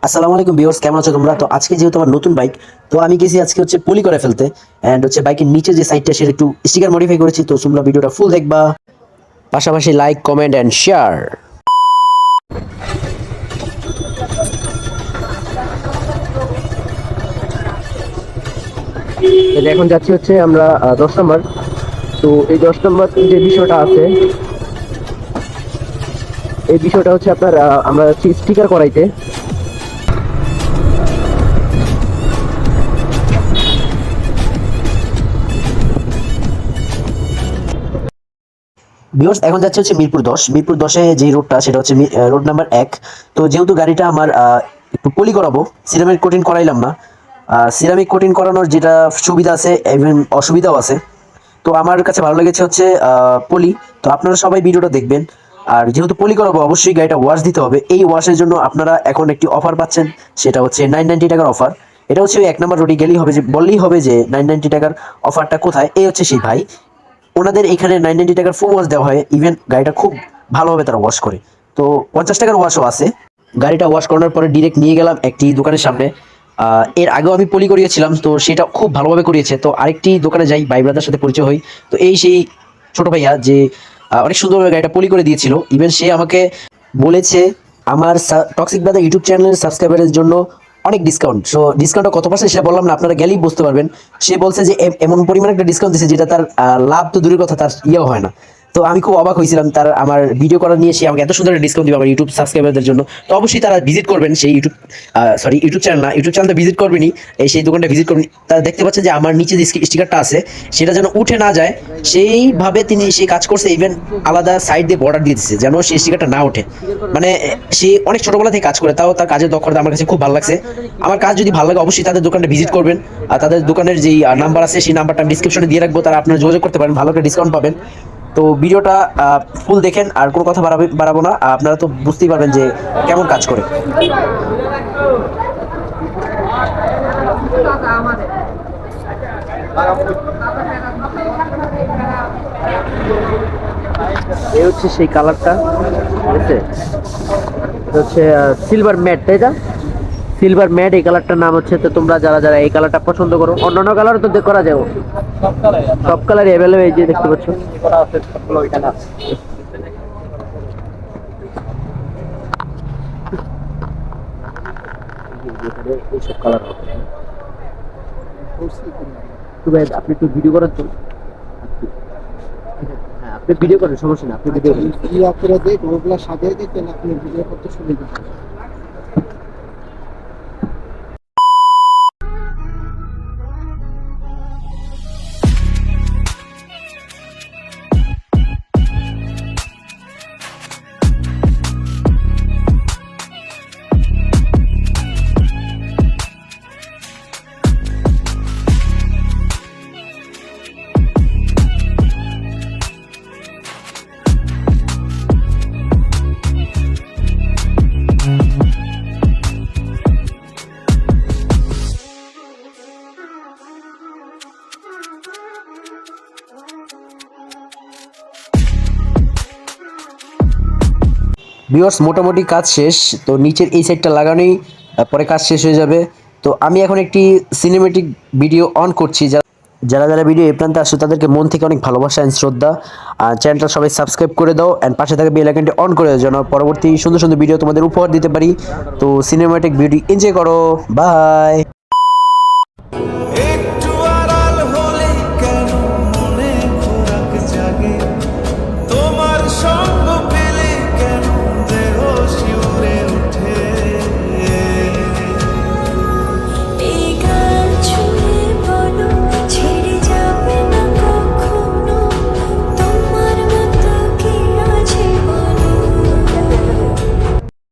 আসসালামু আলাইকুম ভিউয়ার্স, কেমন আছো তোমরা? তো আজকে যেহেতু আমার নতুন বাইক, তো আমি গেছি আজকে হচ্ছে পলি করে ফেলতে। এন্ড হচ্ছে বাইকের নিচে যে সাইডটা সেটা একটু স্টিকার মডিফাই করেছি। তো তোমরা ভিডিওটা ফুল দেখবা, পাশাপাশি লাইক, কমেন্ট এন্ড শেয়ার। এখন যাচ্ছি হচ্ছে আমরা 10 নম্বর। তো এই 10 নম্বর যে বিষয়টা আছে, এই বিষয়টা হচ্ছে আপনার আমরা স্টিকার করাইতে। ভিউয়ার্স, এখন যাচ্ছে হচ্ছে মিরপুর 10 যে রোডটা সেটা হচ্ছে রোড নাম্বার 1। তো যেহেতু গাড়িটা আমার একটু পলি করাবো, সিরামিক কোটিং করাইলাম না। সিরামিক কোটিং করানোর যেটা সুবিধা আছে ইভেন অসুবিধাও আছে। তো আমার কাছে ভালো লেগেছে হচ্ছে পলি। তো আপনারা সবাই ভিডিওটা দেখবেন। আর যেহেতু পলি করাবো অবশ্যই গাড়িটা ওয়াশ দিতে হবে। এই ওয়াশের জন্য আপনারা এখন একটি অফার পাচ্ছেন, সেটা হচ্ছে 990 টাকার অফার। এটা হচ্ছে ওই 1 নম্বর রোডে গেলেই হবে, যে বললেই হবে যে 990 টাকার অফারটা কোথায়। এই হচ্ছে সেই ভাই, ওনাদের এখানে 990 টাকার ফুল ওয়াশ দেওয়া হয়। ইভেন গাড়িটা খুব ভালোভাবে তারা ওয়াশ করে। তো 50 টাকার ওয়াশও আছে। গাড়িটা ওয়াশ করানোর পরে ডিরেক্ট নিয়ে গেলাম একটি দোকানের সামনে। এর আগেও আমি পলি করিয়েছিলাম, তো সেটা খুব ভালোভাবে করিয়েছে। তো আরেকটি দোকানে যাই, ভাই ব্রাদার সাথে পরিচয় হই। তো এই সেই ছোট ভাইয়া যে অনেক সুন্দরভাবে গাড়িটা পলি করে দিয়েছিল। ইভেন সে আমাকে বলেছে আমার টক্সিক ব্রাদার ইউটিউব চ্যানেলের সাবস্ক্রাইবারের জন্য অনেক ডিসকাউন্ট। সো ডিসকাউন্টটা কত পার্সেন্ট সেটা বললাম না, আপনারা গেলেই বুঝতে পারবেন। সে বলছে যে এমন পরিমাণে একটা ডিসকাউন্ট দিচ্ছে যেটা তার লাভ তো দূরের কথা, তার ইয়েও হয় না। তো আমি খুব অবাক হয়েছিলাম, তার আমার ভিডিও করা নিয়ে সে আমাকে এত সুন্দর একটা ডিসকাউন্ট দিবে আমার ইউটিউব সাবস্ক্রাইবারদের জন্য। তো অবশ্যই তারা ভিজিট করবেন সেই ইউটিউব চ্যানেল না, ইউটিউব চ্যানেলটা ভিজিট করবেনই, এই সেই দোকানটা ভিজিট করবেন। তারা দেখতে পাচ্ছেন যে আমার নিচে যে স্টিকারটা আছে সেটা যেন উঠে না যায়, সেইভাবে তিনি সেই কাজ করছে। ইভেন আলাদা সাইড দিয়ে বর্ডার দিয়ে দিচ্ছে যেন সেই স্টিকারটা না ওঠে। মানে সে অনেক ছোটবেলা থেকে কাজ করে, তাও তার কাজের দক্ষতা আমার কাছে খুব ভালো লাগছে। আমার কাজ যদি ভালো লাগে অবশ্যই তাদের দোকানটা ভিজিট করবেন। আর তাদের দোকানের যেই নাম্বার আছে সেই নাম্বারটা আমি ডিসক্রিপশনে দিয়ে রাখবো, তারা আপনারা যোগাযোগ করতে পারেন, ভালো একটা ডিসকাউন্ট পাবেন। তো ভিডিওটা ফুল দেখেন, আর কোনো কথা বাড়াবো না। আপনারা তো বুঝতেই পারবেন যে কেমন কাজ করে। এই হচ্ছে সেই কালারটা, ঠিক আছে? এটা হচ্ছে সিলভার ম্যাট, তাই না? সিলভার ম্যাট এই কালারটার নাম হচ্ছে। তো তোমরা যারা যারা এই কালারটা পছন্দ করো, অন্যান্য কালারও তো করা যাবে, সব কালার অ্যাভেলেবেল। এই যে দেখতে পাচ্ছ এইসব কালার হবে। তো ভাই আপনি একটু ভিডিও করার জন্য, হ্যাঁ আপনি ভিডিও করেন, সমস্যা না, আপনি ভিডিও করেন। ইয়া করে দেয় ওগুলা সাজিয়ে দিতেন, আপনি ভিডিও করতে সুবিধা হয়। ভিউয়ার্স, মোটামুটি কাজ শেষ। তো নিচের এই সাইডটা লাগানোই পরে কাজ শেষ হয়ে যাবে। তো আমি এখন একটি সিনেমেটিক ভিডিও অন করছি। যারা যারা ভিডিও এই প্রান্তে আসছে তাদেরকে মন থেকে অনেক ভালোবাসা অ্যান্ড শ্রদ্ধা। চ্যানেলটা সবাই সাবস্ক্রাইব করে দাও অ্যান্ড পাশে থাকা বেল আইকনটি অন করে দাও, যেন পরবর্তী সুন্দর সুন্দর ভিডিও তোমাদের উপহার দিতে পারি। তো সিনেমেটিক ভিডিও এনজয় করো, বাই।